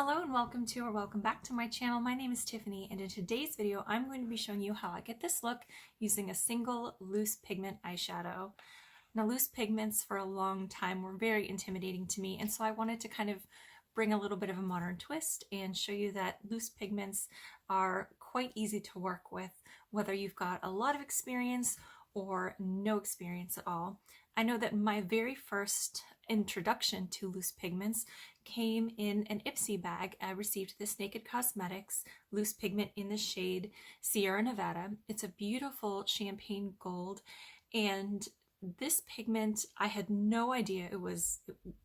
Hello and welcome back to my channel. My name is Tiffany, and in today's video I'm going to be showing you how I get this look using a single loose pigment eyeshadow. Now, loose pigments for a long time were very intimidating to me, and so I wanted to kind of bring a little bit of a modern twist and show you that loose pigments are quite easy to work with, whether you've got a lot of experience or no experience at all. I know that my very first introduction to loose pigments came in an Ipsy bag. I received this Naked Cosmetics loose pigment in the shade Sierra Nevada. It's a beautiful champagne gold, and this pigment, I had no idea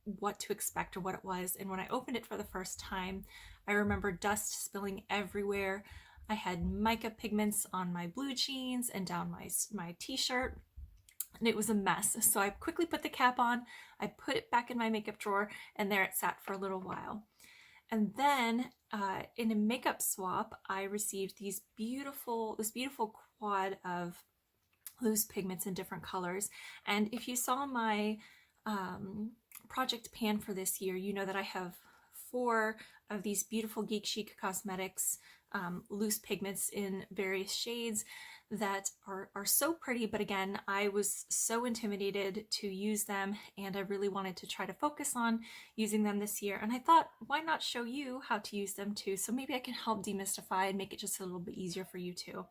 what to expect or what it was. And when I opened it for the first time, I remember dust spilling everywhere. I had mica pigments on my blue jeans and down my t-shirt, and it was a mess. So I quickly put the cap on, I put it back in my makeup drawer, and there it sat for a little while. And then in a makeup swap, I received this beautiful quad of loose pigments in different colors. And if you saw my project pan for this year, you know that I have 4 of these beautiful Geek Chic Cosmetics loose pigments in various shades that are so pretty, but again, I was so intimidated to use them, and I really wanted to try to focus on using them this year. And I thought, why not show you how to use them too? So maybe I can help demystify and make it just a little bit easier for you too.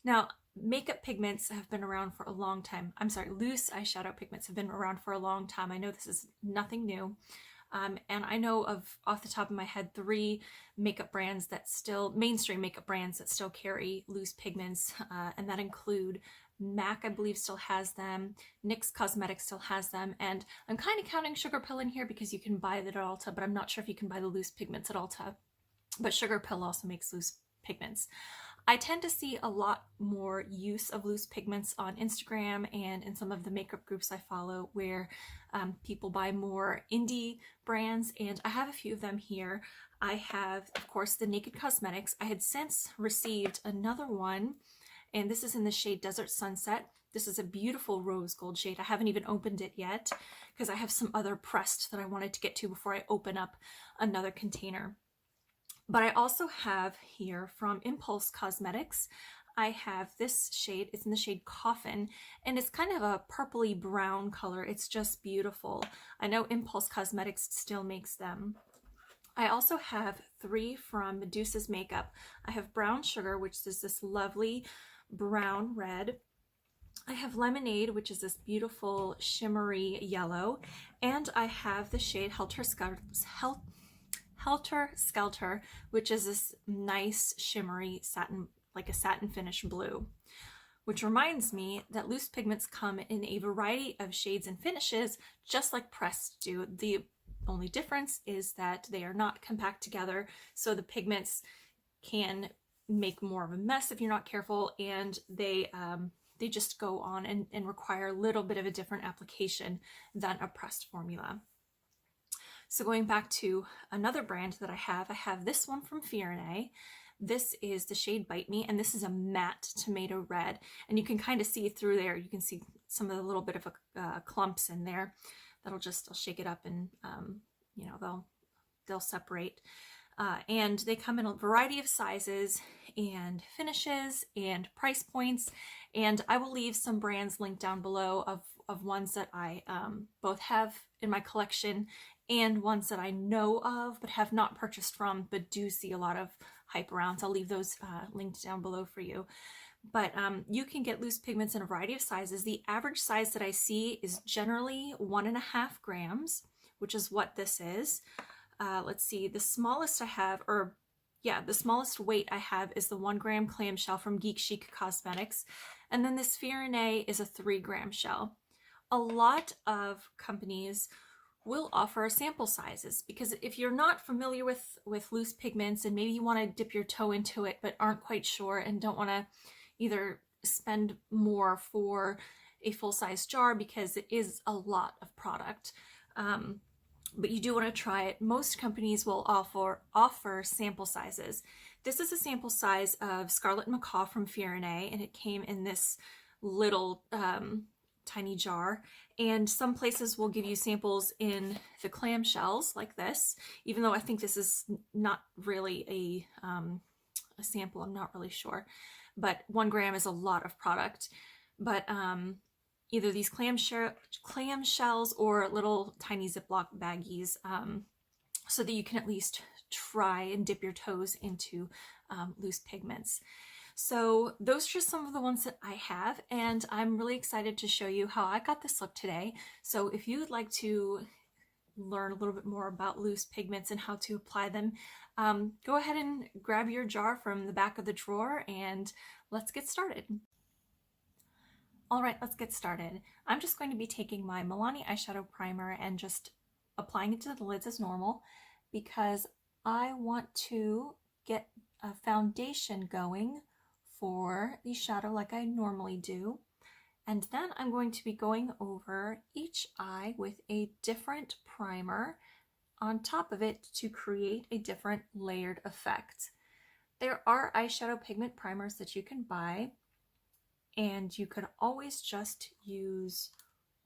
Now, makeup pigments have been around for a long time. I'm sorry, loose eyeshadow pigments have been around for a long time. I know this is nothing new. And I know of, off the top of my head, 3 makeup brands that still, mainstream makeup brands that still carry loose pigments, and that include MAC, I believe, still has them, NYX Cosmetics still has them, and I'm kind of counting Sugar Pill in here because you can buy it at Ulta, but I'm not sure if you can buy the loose pigments at Ulta. But Sugar Pill also makes loose pigments. I tend to see a lot more use of loose pigments on Instagram and in some of the makeup groups I follow, where people buy more indie brands, and I have a few of them here. I have, of course, the Naked Cosmetics. I had since received another one, and this is in the shade Desert Sunset. This is a beautiful rose gold shade. I haven't even opened it yet because I have some other pressed that I wanted to get to before I open up another container. But I also have here from Impulse Cosmetics, I have this shade. It's in the shade Coffin, and it's kind of a purpley brown color. It's just beautiful. I know Impulse Cosmetics still makes them. I also have 3 from Medusa's makeup. I have Brown Sugar, which is this lovely brown red. I have Lemonade, which is this beautiful shimmery yellow. And I have the shade Helter Skelter, which is this nice shimmery satin, like a satin finish blue. Which reminds me that loose pigments come in a variety of shades and finishes, just like pressed do. The only difference is that they are not compact together, so the pigments can make more of a mess if you're not careful, and they just go on and require a little bit of a different application than a pressed formula. So going back to another brand that I have this one from Fyrinnae. This is the shade Bite Me, and this is a matte tomato red, and you can kind of see through there. You can see some of the little bit of clumps in there. I'll shake it up, and you know, they'll separate. And they come in a variety of sizes and finishes and price points, and I will leave some brands linked down below of ones that I both have in my collection and ones that I know of but have not purchased from, but do see a lot of hype around. So I'll leave those linked down below for you. But you can get loose pigments in a variety of sizes. The average size that I see is generally 1.5 grams, which is what this is. Let's see, the smallest I have, the smallest weight I have is the 1 gram clamshell from Geek Chic Cosmetics. And then this Fyrinnae is a 3 gram shell. A lot of companies will offer sample sizes, because if you're not familiar with loose pigments and maybe you want to dip your toe into it but aren't quite sure and don't want to either spend more for a full-size jar because it is a lot of product, but you do want to try it, most companies will offer sample sizes. This is a sample size of Scarlet Macaw from Fyrinnae, and it came in this little tiny jar, and some places will give you samples in the clamshells like this, even though I think this is not really a sample. I'm not really sure, but 1 gram is a lot of product. But either these clamshells or little tiny Ziploc baggies, so that you can at least try and dip your toes into loose pigments. So those are just some of the ones that I have, and I'm really excited to show you how I got this look today. So if you would like to learn a little bit more about loose pigments and how to apply them, go ahead and grab your jar from the back of the drawer and let's get started. All right, let's get started. I'm just going to be taking my Milani eyeshadow primer and just applying it to the lids as normal, because I want to get a foundation going for the shadow like I normally do. And then I'm going to be going over each eye with a different primer on top of it to create a different layered effect. There are eyeshadow pigment primers that you can buy, and you could always just use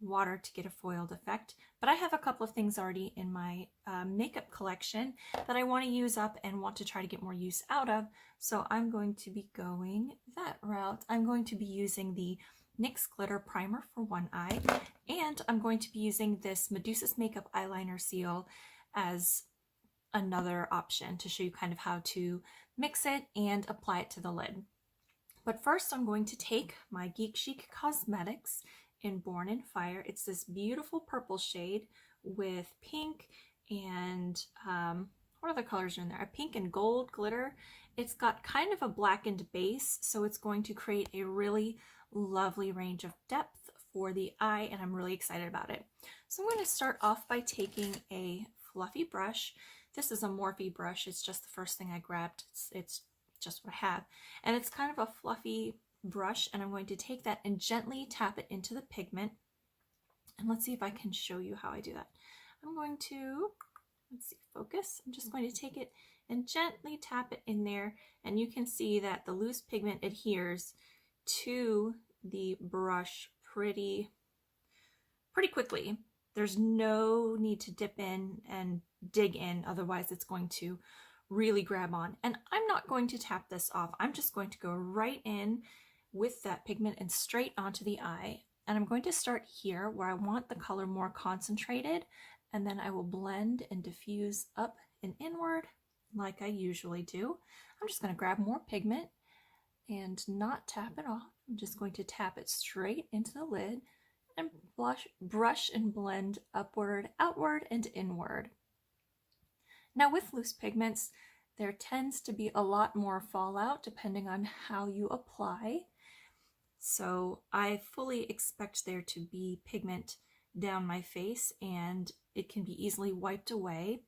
water to get a foiled effect, but I have a couple of things already in my makeup collection that I want to use up and want to try to get more use out of, so I'm going to be going that route. I'm going to be using the NYX Glitter Primer for one eye, and I'm going to be using this Medusa's Makeup Eyeliner Seal as another option to show you kind of how to mix it and apply it to the lid. But first I'm going to take my Geek Chic Cosmetics in Born in Fire. It's this beautiful purple shade with pink and what other colors are in there? A pink and gold glitter. It's got kind of a blackened base, so it's going to create a really lovely range of depth for the eye, and I'm really excited about it. So I'm going to start off by taking a fluffy brush. This is a Morphe brush. It's just the first thing I grabbed. It's just what I have, and it's kind of a fluffy brush, and I'm going to take that and gently tap it into the pigment. And let's see if I can show you how I do that. I'm going to, let's see, focus. I'm just going to take it and gently tap it in there, and you can see that the loose pigment adheres to the brush pretty quickly. There's no need to dip in and dig in, otherwise it's going to really grab on. And I'm not going to tap this off. I'm just going to go right in with that pigment and straight onto the eye. And I'm going to start here where I want the color more concentrated, and then I will blend and diffuse up and inward like I usually do. I'm just going to grab more pigment and not tap it off. I'm just going to tap it straight into the lid and brush and blend upward, outward, and inward. Now with loose pigments, there tends to be a lot more fallout depending on how you apply. So I fully expect there to be pigment down my face, and it can be easily wiped away.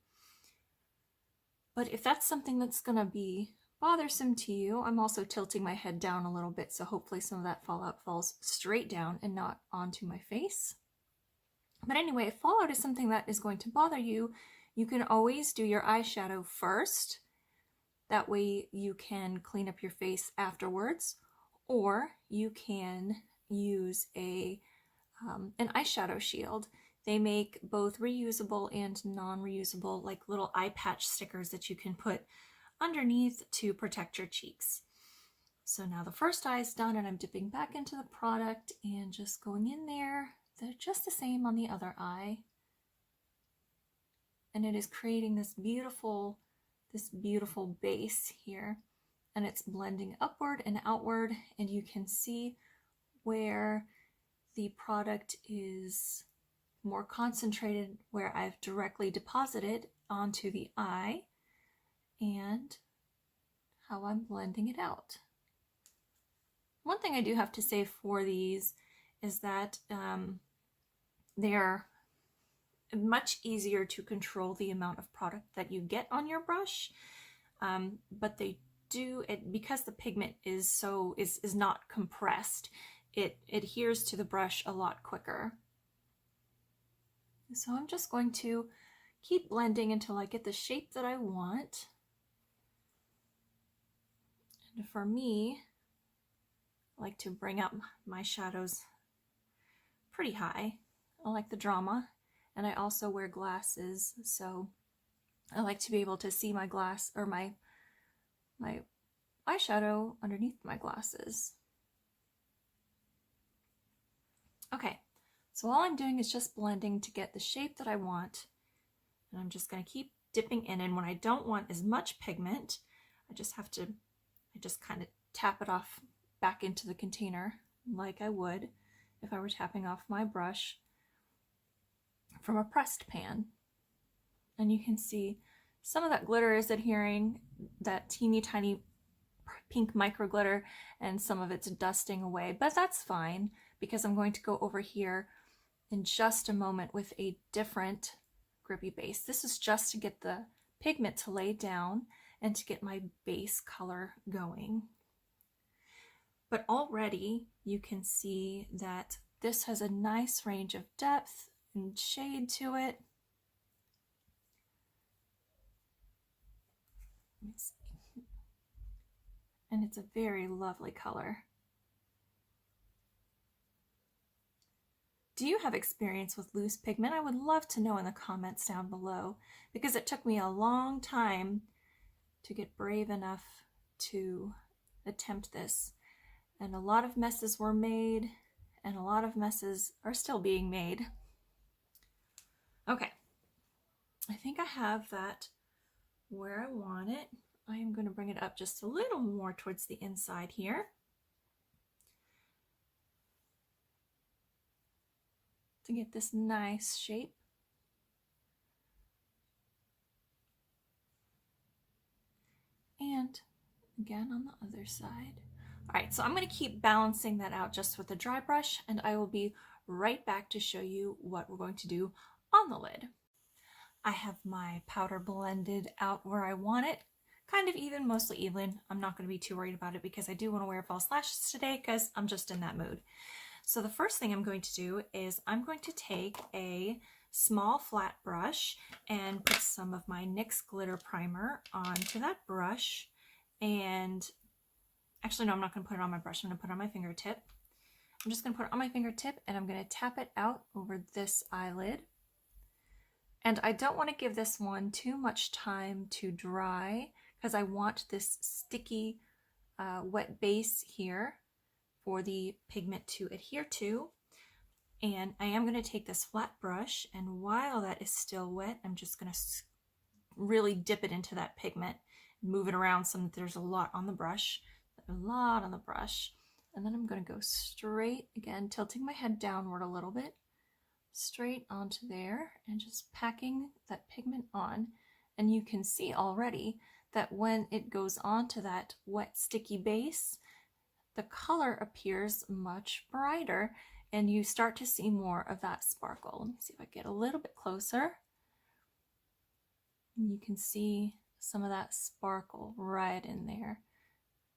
But if that's something that's going to be bothersome to you, I'm also tilting my head down a little bit, so hopefully some of that fallout falls straight down and not onto my face. But anyway, if fallout is something that is going to bother you, you can always do your eyeshadow first. That way you can clean up your face afterwards, or you can use an eyeshadow shield. They make both reusable and non-reusable, like little eye patch stickers that you can put underneath to protect your cheeks. So now the first eye is done, and I'm dipping back into the product and just going in there. They're just the same on the other eye. And it is creating this beautiful base here, and it's blending upward and outward, and you can see where the product is more concentrated, where I've directly deposited onto the eye, and how I'm blending it out. One thing I do have to say for these is that they're much easier to control the amount of product that you get on your brush, but they do it because the pigment is not compressed. It adheres to the brush a lot quicker. So I'm just going to keep blending until I get the shape that I want. And for me, I like to bring out my shadows pretty high. I like the drama, and I also wear glasses, so I like to be able to see my glass or my eyeshadow underneath my glasses. Okay, so all I'm doing is just blending to get the shape that I want, and I'm just going to keep dipping in, and when I don't want as much pigment, I just kind of tap it off back into the container like I would if I were tapping off my brush from a pressed pan. And you can see some of that glitter is adhering, that teeny tiny pink micro glitter, and some of it's dusting away, but that's fine because I'm going to go over here in just a moment with a different grippy base. This is just to get the pigment to lay down and to get my base color going. But already you can see that this has a nice range of depth and shade to it. And it's a very lovely color. Do you have experience with loose pigment? I would love to know in the comments down below, because it took me a long time to get brave enough to attempt this. And a lot of messes were made, and a lot of messes are still being made. Okay, I think I have that where I want it. I am going to bring it up just a little more towards the inside here to get this nice shape. And again on the other side. All right, so I'm going to keep balancing that out just with a dry brush, and I will be right back to show you what we're going to do on the lid. I have my powder blended out where I want it, kind of even, mostly even. I'm not going to be too worried about it because I do want to wear false lashes today because I'm just in that mood. So the first thing I'm going to do is I'm going to take a small flat brush and put some of my NYX glitter primer onto that brush. And actually, no, I'm not going to put it on my brush. I'm going to put it on my fingertip. I'm just going to put it on my fingertip, and I'm going to tap it out over this eyelid. And I don't want to give this one too much time to dry because I want this sticky wet base here for the pigment to adhere to. And I am going to take this flat brush, and while that is still wet, I'm just going to really dip it into that pigment, move it around so that there's a lot on the brush, and then I'm going to go straight, again, tilting my head downward a little bit, straight onto there, and just packing that pigment on. And you can see already that when it goes onto that wet sticky base, the color appears much brighter, and you start to see more of that sparkle. Let me see if I get a little bit closer. And you can see some of that sparkle right in there.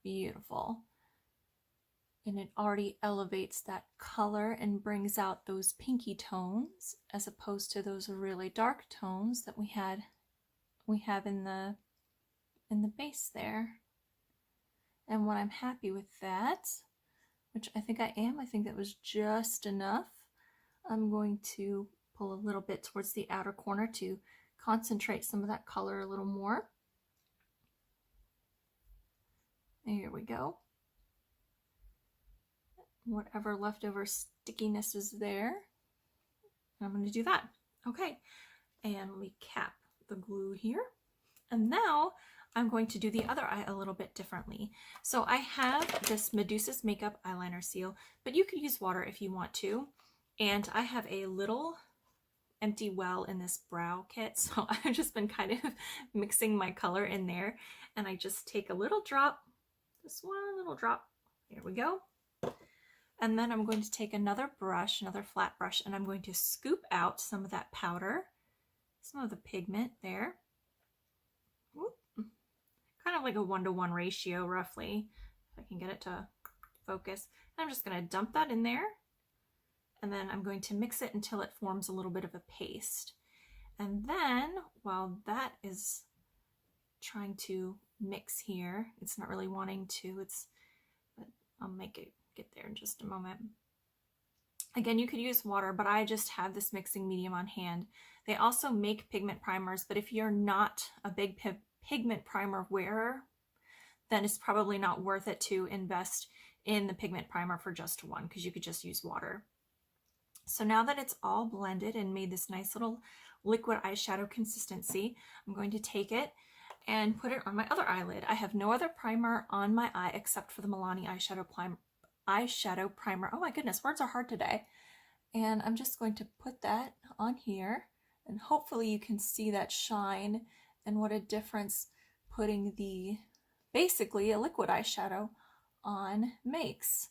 Beautiful. And it already elevates that color and brings out those pinky tones as opposed to those really dark tones that we have in the base there. And when I'm happy with that, which I think I am, I think that was just enough, I'm going to pull a little bit towards the outer corner to concentrate some of that color a little more. There we go. Whatever leftover stickiness is there, I'm going to do that. Okay, and let me cap the glue here. And now I'm going to do the other eye a little bit differently. So I have this Medusa's Makeup Eyeliner Seal, but you could use water if you want to. And I have a little empty well in this brow kit, so I've just been kind of mixing my color in there. And I just take a little drop, just one little drop. Here we go. And then I'm going to take another brush, another flat brush, and I'm going to scoop out some of that powder, some of the pigment there. Whoop. Kind of like a 1-to-1 ratio, roughly, if I can get it to focus. And I'm just going to dump that in there, and then I'm going to mix it until it forms a little bit of a paste. And then, while that is trying to mix here, it's not really wanting to, but I'll make it get there in just a moment. Again, you could use water, but I just have this mixing medium on hand. They also make pigment primers, but if you're not a big pigment primer wearer, then it's probably not worth it to invest in the pigment primer for just one, because you could just use water. So now that it's all blended and made this nice little liquid eyeshadow consistency, I'm going to take it and put it on my other eyelid. I have no other primer on my eye except for the Milani eyeshadow primer. Oh my goodness, words are hard today. And I'm just going to put that on here, and hopefully you can see that shine and what a difference putting the basically a liquid eyeshadow on makes.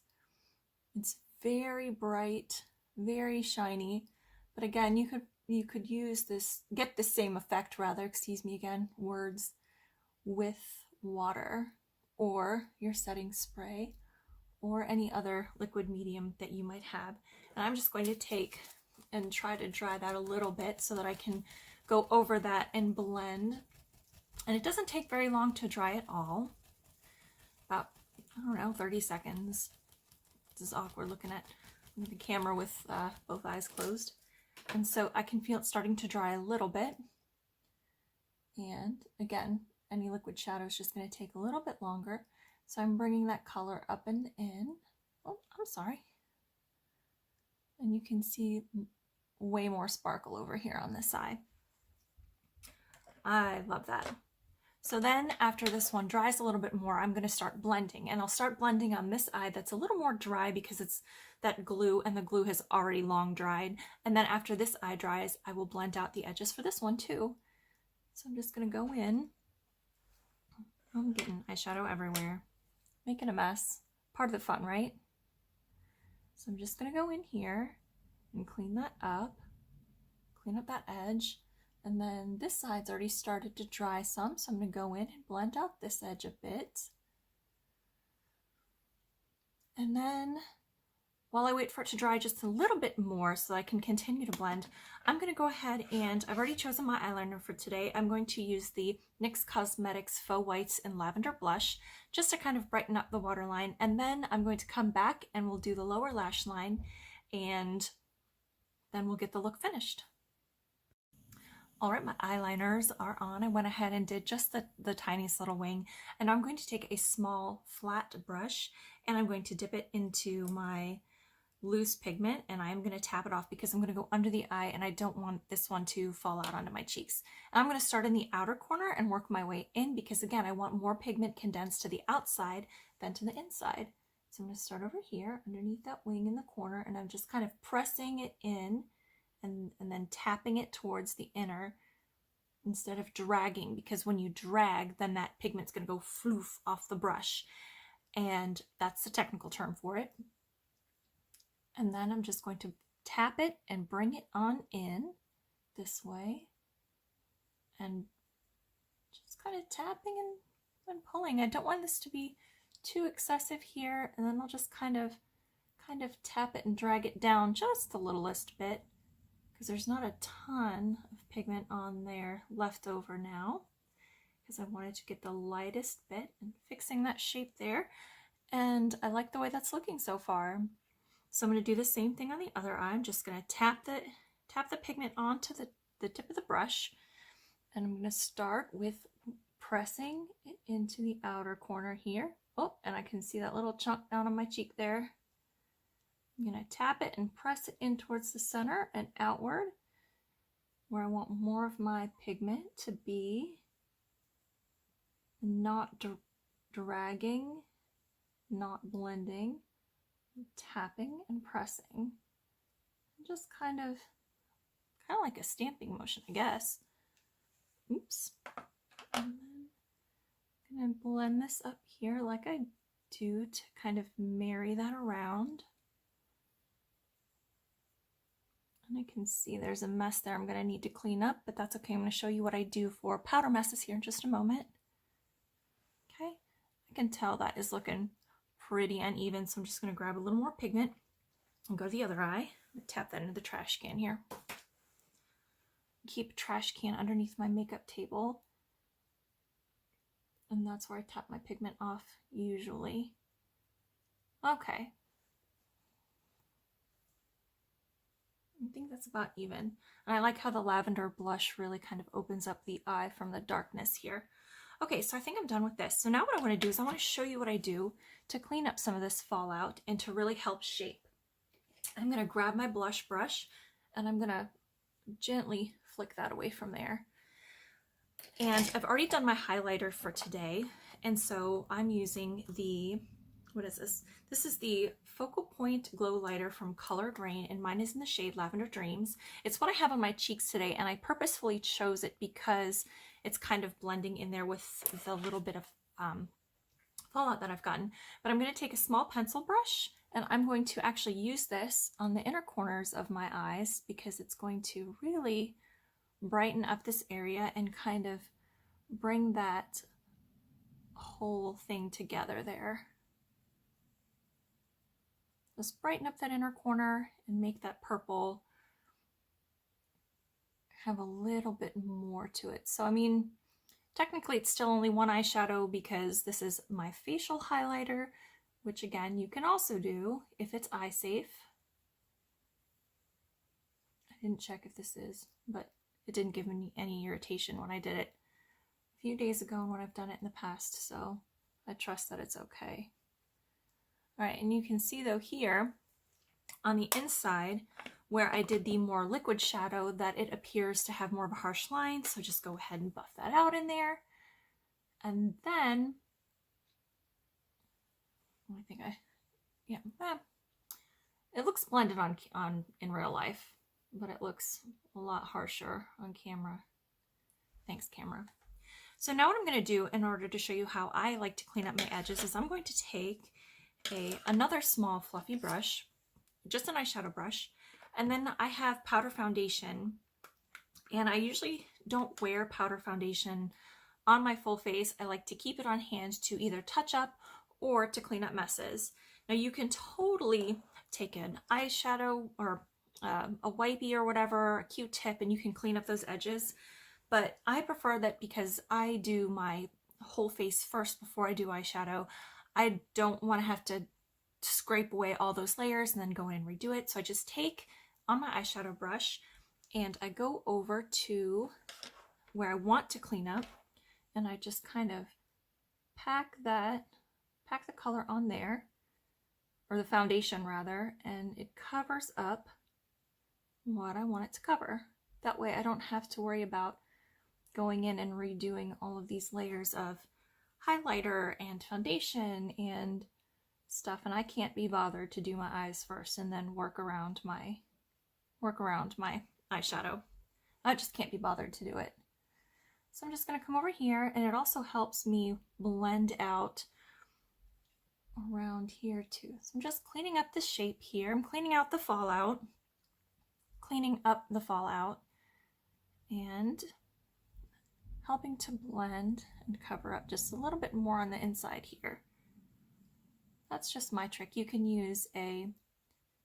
It's very bright, very shiny, but again, you could use this, get the same effect rather, excuse me again, words, with water or your setting spray or any other liquid medium that you might have. And I'm just going to take and try to dry that a little bit so that I can go over that and blend. And it doesn't take very long to dry it all. About, I don't know, 30 seconds. This is awkward looking at the camera with both eyes closed. And so I can feel it starting to dry a little bit. And again, any liquid shadow is just going to take a little bit longer. So I'm bringing that color up and in. Oh, I'm sorry. And you can see way more sparkle over here on this side. I love that. So then after this one dries a little bit more, I'm going to start blending, and I'll start blending on this eye that's a little more dry because it's that glue, and the glue has already long dried. And then after this eye dries, I will blend out the edges for this one too. So I'm just going to go in. I'm getting eyeshadow everywhere, making a mess. Part of the fun, right? So I'm just going to go in here and clean that up, clean up that edge. And then this side's already started to dry some, so I'm going to go in and blend out this edge a bit. And then while I wait for it to dry just a little bit more so I can continue to blend, I'm going to go ahead and I've already chosen my eyeliner for today. I'm going to use the NYX Cosmetics Faux Whites in Lavender Blush just to kind of brighten up the waterline. And then I'm going to come back and we'll do the lower lash line, and then we'll get the look finished. All right, my eyeliners are on. I went ahead and did just the tiniest little wing, and I'm going to take a small flat brush and I'm going to dip it into my loose pigment, and I'm going to tap it off because I'm going to go under the eye and I don't want this one to fall out onto my cheeks. And I'm going to start in the outer corner and work my way in because again, I want more pigment condensed to the outside than to the inside. So I'm going to start over here underneath that wing in the corner, and I'm just kind of pressing it in and then tapping it towards the inner instead of dragging, because when you drag, then that pigment's going to go floof off the brush, and that's the technical term for it. And then I'm just going to tap it and bring it on in this way, and just kind of tapping and pulling. I don't want this to be too excessive here, and then I'll just kind of tap it and drag it down just the littlest bit, because there's not a ton of pigment on there left over now, because I wanted to get the lightest bit and fixing that shape there. And I like the way that's looking so far. So I'm going to do the same thing on the other eye. I'm just going to tap the pigment onto the tip of the brush, and I'm going to start with pressing it into the outer corner here. Oh, and I can see that little chunk down on my cheek there. I'm going to tap it and press it in towards the center and outward where I want more of my pigment to be, not dragging, not blending, tapping and pressing. Just kind of like a stamping motion, I guess. Oops. And then I'm going to blend this up here like I do to kind of marry that around. And I can see there's a mess there I'm going to need to clean up, but that's okay. I'm going to show you what I do for powder messes here in just a moment. Okay, I can tell that is looking pretty uneven, so I'm just going to grab a little more pigment and go to the other eye. Tap that into the trash can here. Keep a trash can underneath my makeup table, and that's where I tap my pigment off usually. Okay. I think that's about even. And I like how the lavender blush really kind of opens up the eye from the darkness here. Okay, so I think I'm done with this. So now what I want to do is I want to show you what I do to clean up some of this fallout and to really help shape. I'm going to grab my blush brush and I'm going to gently flick that away from there. And I've already done my highlighter for today. And so I'm using the, what is this? This is the Focal Point Glow Lighter from Colored Rain, and mine is in the shade Lavender Dreams. It's what I have on my cheeks today, and I purposefully chose it because it's kind of blending in there with the little bit of fallout that I've gotten. But I'm going to take a small pencil brush, and I'm going to actually use this on the inner corners of my eyes because it's going to really brighten up this area and kind of bring that whole thing together there. Just brighten up that inner corner and make that purple have a little bit more to it. So I mean, technically it's still only one eyeshadow because this is my facial highlighter, which again you can also do if it's eye safe. I didn't check if this is, but it didn't give me any irritation when I did it a few days ago and when I've done it in the past, so I trust that it's okay. All right, and you can see though here on the inside where I did the more liquid shadow that it appears to have more of a harsh line, so just go ahead and buff that out in there. And then, I think it looks blended on in real life, but it looks a lot harsher on camera. Thanks, camera. So now what I'm going to do in order to show you how I like to clean up my edges is I'm going to take another small fluffy brush, just an eyeshadow brush, and then I have powder foundation, and I usually don't wear powder foundation on my full face. I like to keep it on hand to either touch up or to clean up messes. Now you can totally take an eyeshadow or a wipey or whatever, a Q-tip, and you can clean up those edges, but I prefer that because I do my whole face first before I do eyeshadow. I don't want to have to scrape away all those layers and then go in and redo it. So I just take on my eyeshadow brush and I go over to where I want to clean up, and I just kind of pack the color on there, or the foundation rather, and it covers up what I want it to cover. That way I don't have to worry about going in and redoing all of these layers of highlighter and foundation and stuff, and I can't be bothered to do my eyes first and then work around my eyeshadow. I just can't be bothered to do it. So I'm just going to come over here, and it also helps me blend out around here too. So I'm just cleaning up the shape here. I'm cleaning out the fallout, and helping to blend and cover up just a little bit more on the inside here. That's just my trick. You can use a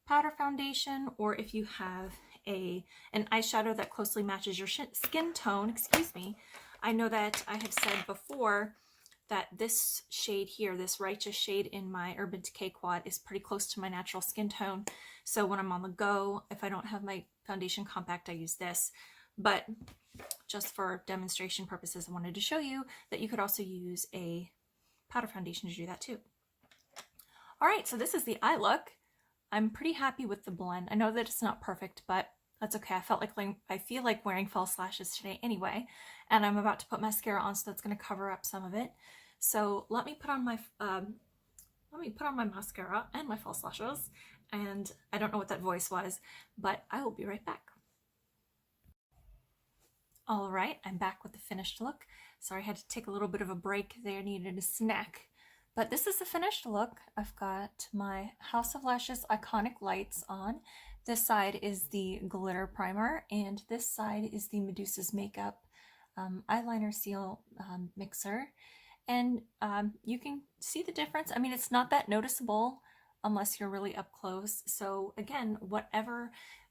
powder foundation, or if you have an eyeshadow that closely matches your skin tone, excuse me. I know that I have said before that this shade here, this Righteous shade in my Urban Decay quad, is pretty close to my natural skin tone. So when I'm on the go, if I don't have my foundation compact, I use this. But just for demonstration purposes, I wanted to show you that you could also use a powder foundation to do that too. All right, so this is the eye look. I'm pretty happy with the blend. I know that it's not perfect, but that's okay. I feel like wearing false lashes today anyway, and I'm about to put mascara on, so that's going to cover up some of it. So let me put on my mascara and my false lashes, and I don't know what that voice was, but I will be right back. All right, I'm back with the finished look. Sorry, I had to take a little bit of a break there, needed a snack. But this is the finished look. I've got my House of Lashes Iconic Lights on. This side is the glitter primer, and this side is the Medusa's Makeup eyeliner seal mixer. And you can see the difference. I mean, it's not that noticeable unless you're really up close. So again, whatever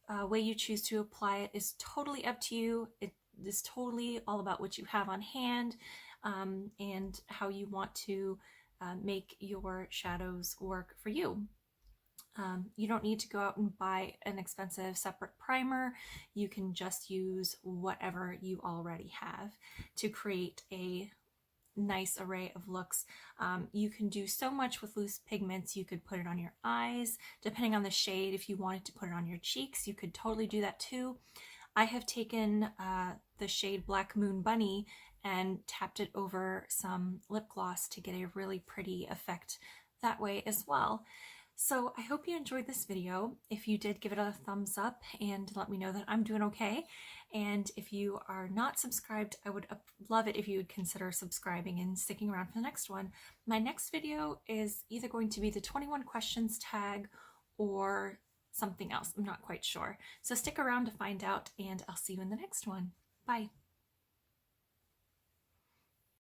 way you choose to apply it is totally up to you. It is totally all about what you have on hand and how you want to make your shadows work for you. You don't need to go out and buy an expensive separate primer. You can just use whatever you already have to create a nice array of looks. You can do so much with loose pigments. You could put it on your eyes, depending on the shade. If you wanted to put it on your cheeks, you could totally do that too. I have taken the shade Black Moon Bunny and tapped it over some lip gloss to get a really pretty effect that way as well. So I hope you enjoyed this video. If you did, give it a thumbs up and let me know that I'm doing okay. And if you are not subscribed, I would love it if you would consider subscribing and sticking around for the next one. My next video is either going to be the 21 questions tag or something else. I'm not quite sure. So stick around to find out, and I'll see you in the next one. Bye.